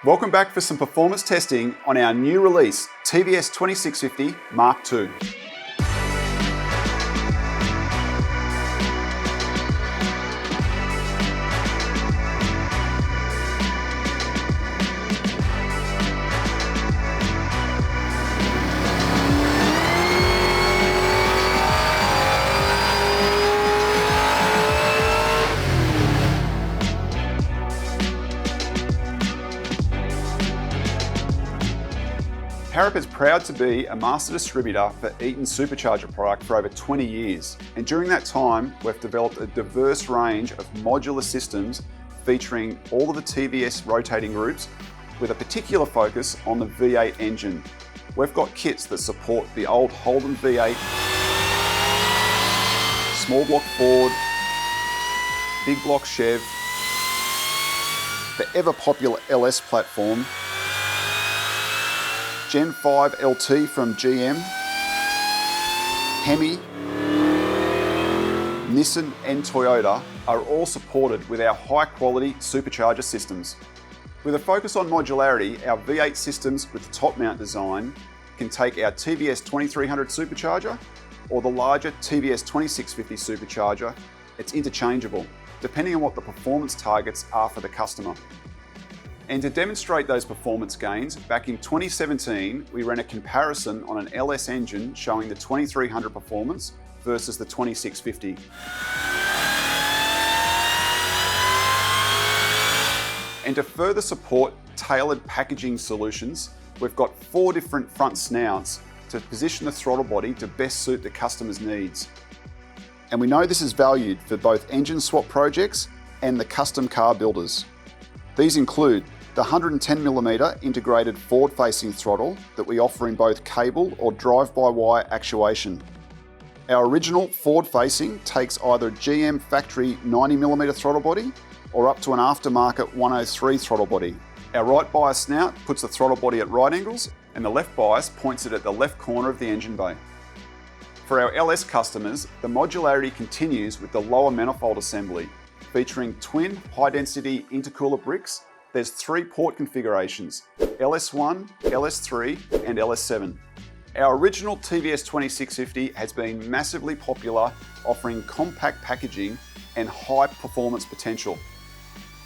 Welcome back for some performance testing on our new release, TVS2650 Mark II. Harrop is proud to be a master distributor for Eaton Supercharger product for over 20 years. And during that time, we've developed a diverse range of modular systems featuring all of the TVS rotating groups with a particular focus on the V8 engine. We've got kits that support the old Holden V8, small block Ford, big block Chev, the ever popular LS platform, Gen 5 LT from GM, Hemi, Nissan and Toyota are all supported with our high quality supercharger systems. With a focus on modularity, our V8 systems with the top mount design can take our TVS 2300 supercharger or the larger TVS 2650 supercharger. It's interchangeable, depending on what the performance targets are for the customer. And to demonstrate those performance gains, back in 2017, we ran a comparison on an LS engine showing the 2300 performance versus the 2650. And to further support tailored packaging solutions, we've got 4 different front snouts to position the throttle body to best suit the customer's needs. And we know this is valued for both engine swap projects and the custom car builders. These include the 110mm integrated forward-facing throttle that we offer in both cable or drive-by-wire actuation. Our original forward-facing takes either a GM factory 90mm throttle body or up to an aftermarket 103 throttle body. Our right bias snout puts the throttle body at right angles and the left bias points it at the left corner of the engine bay. For our LS customers, the modularity continues with the lower manifold assembly, featuring twin high-density intercooler bricks. There's 3 port configurations, LS1, LS3 and LS7. Our original TVS 2650 has been massively popular, offering compact packaging and high performance potential.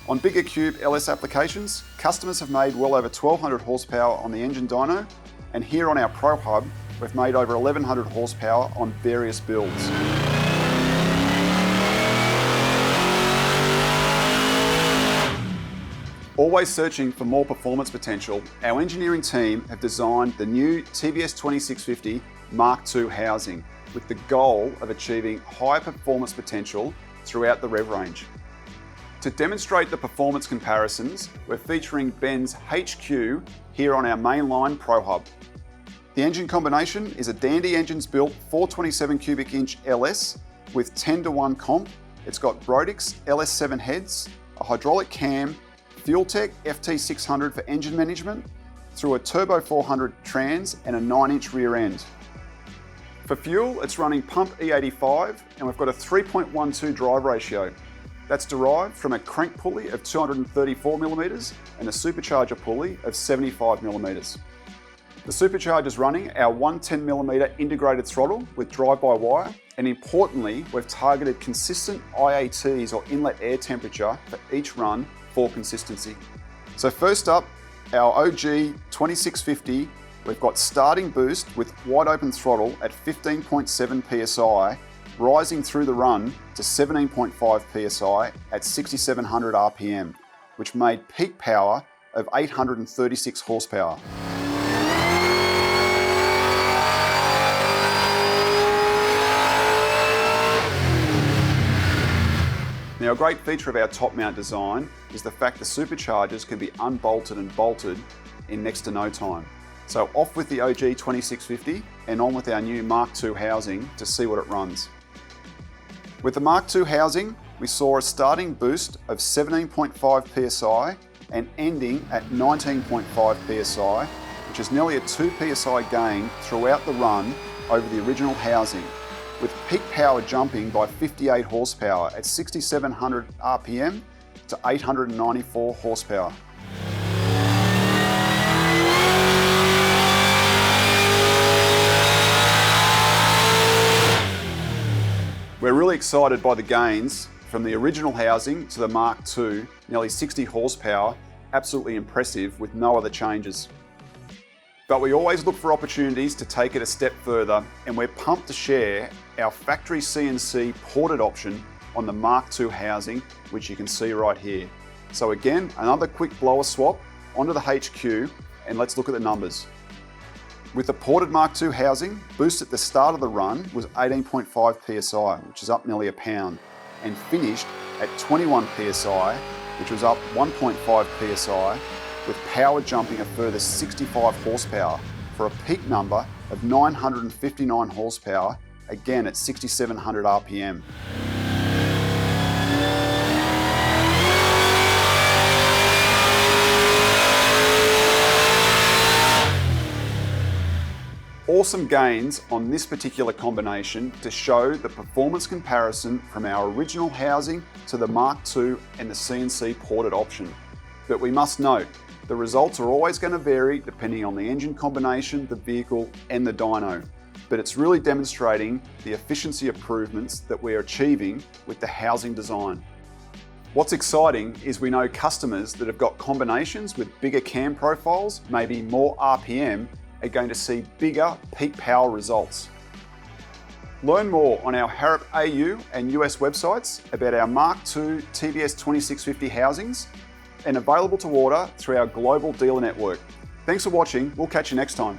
On bigger cube LS applications, customers have made well over 1200 horsepower on the engine dyno, and here on our Pro Hub, we've made over 1100 horsepower on various builds. Always searching for more performance potential, our engineering team have designed the new TVS 2650 Mark II housing with the goal of achieving high performance potential throughout the rev range. To demonstrate the performance comparisons, we're featuring Ben's HQ here on our mainline Pro Hub. The engine combination is a Dandy Engines built 427 cubic inch LS with 10:1 comp. It's got Brodix LS7 heads, a hydraulic cam, FuelTech FT600 for engine management, through a Turbo 400 trans and a 9-inch rear end. For fuel, it's running pump E85 and we've got a 3.12 drive ratio. That's derived from a crank pulley of 234mm and a supercharger pulley of 75mm. The supercharger is running our 110mm integrated throttle with drive-by-wire, and importantly, we've targeted consistent IATs or inlet air temperature for each run for consistency. So first up, our OG 2650, we've got starting boost with wide open throttle at 15.7 psi, rising through the run to 17.5 psi at 6700 RPM, which made peak power of 836 horsepower. Now, a great feature of our top mount design is the fact the superchargers can be unbolted and bolted in next to no time. So off with the OG 2650 and on with our new Mark II housing to see what it runs. With the Mark II housing, we saw a starting boost of 17.5 psi and ending at 19.5 psi, which is nearly a 2 psi gain throughout the run over the original housing, with peak power jumping by 58 horsepower at 6700 RPM to 894 horsepower. really excited by the gains from the original housing to the Mark II, nearly 60 horsepower, absolutely impressive with no other changes. But we always look for opportunities to take it a step further, and we're pumped to share our Factory CNC ported option on the Mark II housing, which you can see right here. So again, another quick blower swap onto the HQ, and let's look at the numbers. With the ported Mark II housing, boost at the start of the run was 18.5 PSI, which is up nearly a pound, and finished at 21 PSI, which was up 1.5 PSI, with power jumping a further 65 horsepower for a peak number of 959 horsepower, again at 6,700 RPM. Awesome gains on this particular combination to show the performance comparison from our original housing to the Mark II and the CNC ported option. But we must note, the results are always going to vary depending on the engine combination, the vehicle and the dyno. But it's really demonstrating the efficiency improvements that we're achieving with the housing design. What's exciting is we know customers that have got combinations with bigger cam profiles, maybe more RPM, are going to see bigger peak power results. Learn more on our Harrop AU and US websites about our Mark II TVS2650 housings, and available to order through our global dealer network. Thanks for watching, we'll catch you next time.